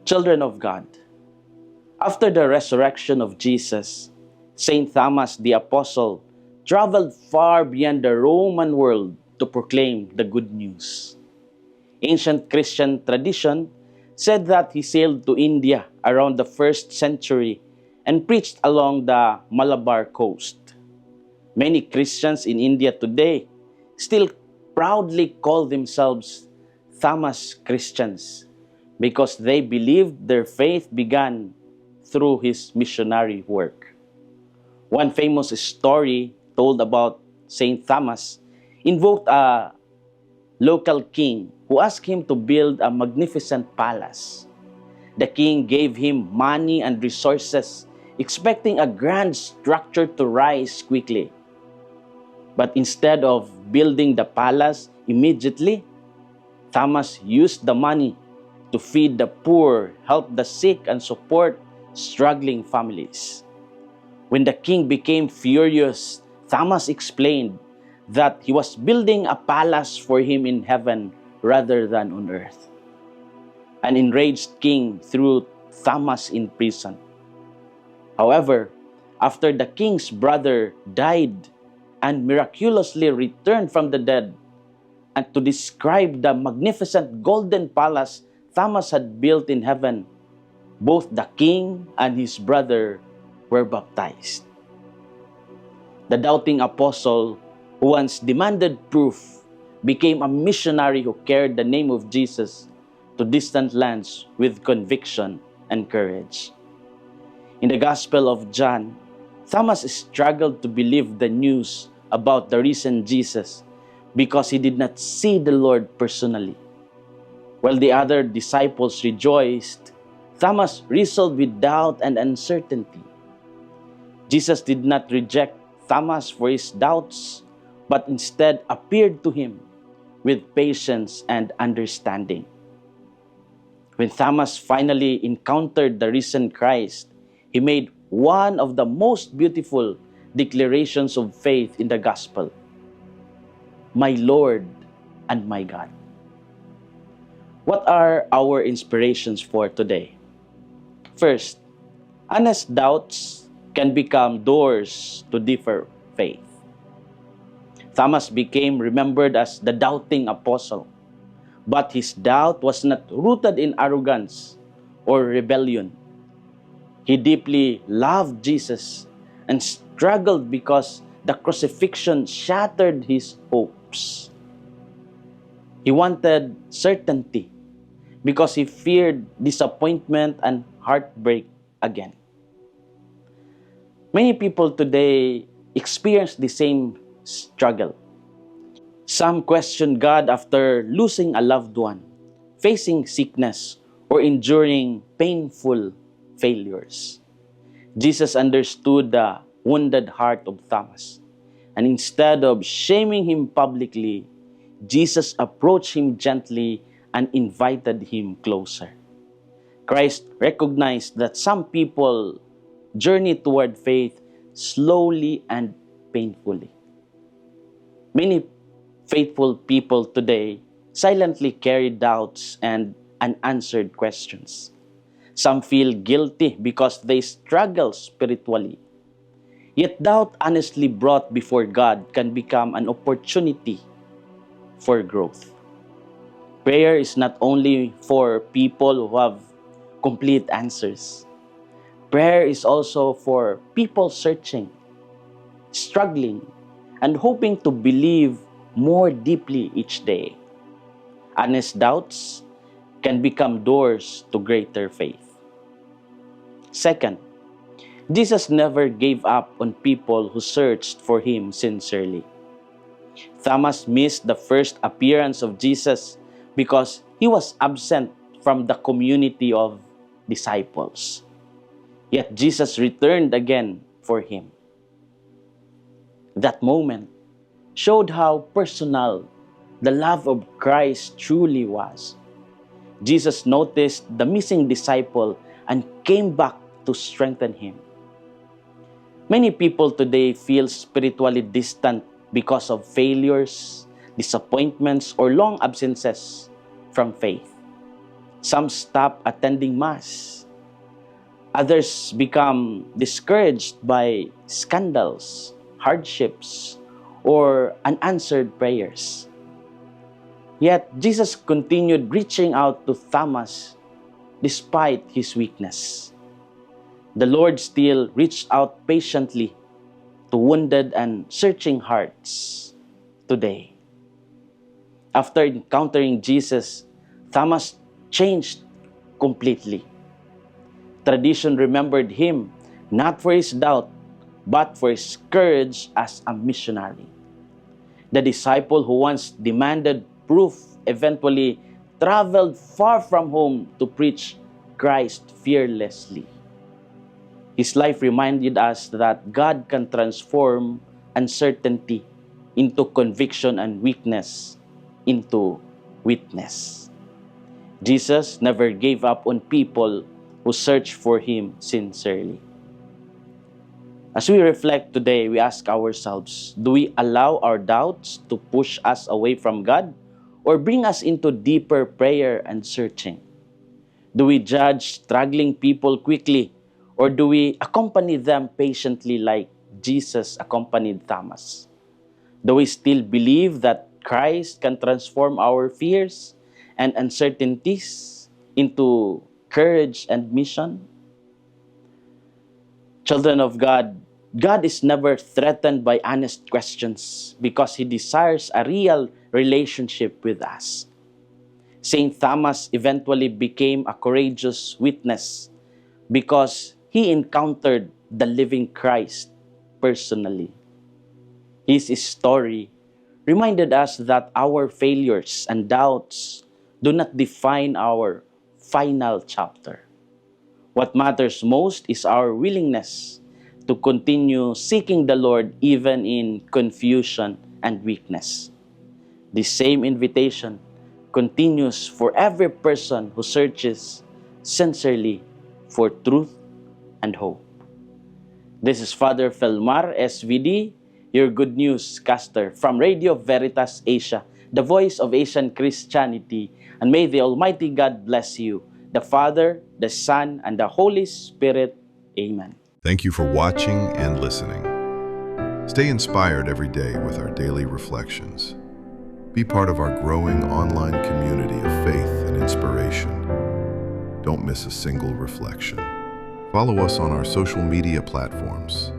Children of God, after the resurrection of Jesus, Saint Thomas the Apostle traveled far beyond the Roman world to proclaim the good news. Ancient Christian tradition said that he sailed to India around the 1st century and preached along the Malabar coast. Many Christians in India today still proudly call themselves Thomas Christians because they believed their faith began through his missionary work. One famous story told about Saint Thomas invoked a local king who asked him to build a magnificent palace. The king gave him money and resources, expecting a grand structure to rise quickly. But instead of building the palace immediately, Thomas used the money to feed the poor, help the sick, and support struggling families. When the king became furious, Thomas explained that he was building a palace for him in heaven rather than on earth. An enraged king threw Thomas in prison. However, after the king's brother died and miraculously returned from the dead, and to describe the magnificent golden palace Thomas had built in heaven, both the king and his brother were baptized. The doubting apostle, who once demanded proof, became a missionary who carried the name of Jesus to distant lands with conviction and courage. In the Gospel of John, Thomas struggled to believe the news about the risen Jesus because he did not see the Lord personally. While the other disciples rejoiced, Thomas wrestled with doubt and uncertainty. Jesus did not reject Thomas for his doubts, but instead appeared to him with patience and understanding. When Thomas finally encountered the risen Christ, he made one of the most beautiful declarations of faith in the gospel: "My Lord and my God." What are our inspirations for today? First, honest doubts can become doors to deeper faith. Thomas became remembered as the doubting apostle, but his doubt was not rooted in arrogance or rebellion. He deeply loved Jesus and struggled because the crucifixion shattered his hopes. He wanted certainty because he feared disappointment and heartbreak again. Many people today experience the same struggle. Some question God after losing a loved one, facing sickness, or enduring painful failures. Jesus understood the wounded heart of Thomas, and instead of shaming him publicly, Jesus approached him gently and invited him closer. Christ recognized that some people journey toward faith slowly and painfully. Many faithful people today silently carry doubts and unanswered questions. Some feel guilty because they struggle spiritually. Yet doubt honestly brought before God can become an opportunity for growth. Prayer is not only for people who have complete answers. Prayer is also for people searching, struggling, and hoping to believe more deeply each day. Honest doubts can become doors to greater faith. Second, Jesus never gave up on people who searched for him sincerely. Thomas missed the first appearance of Jesus because he was absent from the community of disciples. Yet Jesus returned again for him. That moment showed how personal the love of Christ truly was. Jesus noticed the missing disciple and came back to strengthen him. Many people today feel spiritually distant because of failures, disappointments, or long absences from faith. Some stop attending Mass. Others become discouraged by scandals, hardships, or unanswered prayers. Yet Jesus continued reaching out to Thomas despite his weakness. The Lord still reached out patiently to wounded and searching hearts today. After encountering Jesus, Thomas changed completely. Tradition remembered him not for his doubt, but for his courage as a missionary. The disciple who once demanded proof eventually traveled far from home to preach Christ fearlessly. His life reminded us that God can transform uncertainty into conviction and weakness into witness. Jesus never gave up on people who searched for Him sincerely. As we reflect today, we ask ourselves, do we allow our doubts to push us away from God or bring us into deeper prayer and searching? Do we judge struggling people quickly or do we accompany them patiently like Jesus accompanied Thomas? Do we still believe that Christ can transform our fears and uncertainties into courage and mission? Children of God, God is never threatened by honest questions because He desires a real relationship with us. Saint Thomas eventually became a courageous witness because he encountered the living Christ personally. His story reminded us that our failures and doubts do not define our final chapter. What matters most is our willingness to continue seeking the Lord even in confusion and weakness. The same invitation continues for every person who searches sincerely for truth and hope. This is Father Felmar, SVD, your Good News caster from Radio Veritas Asia, the voice of Asian Christianity, and may the Almighty God bless you, the Father, the Son, and the Holy Spirit. Amen. Thank you for watching and listening. Stay inspired every day with our daily reflections. Be part of our growing online community of faith and inspiration. Don't miss a single reflection. Follow us on our social media platforms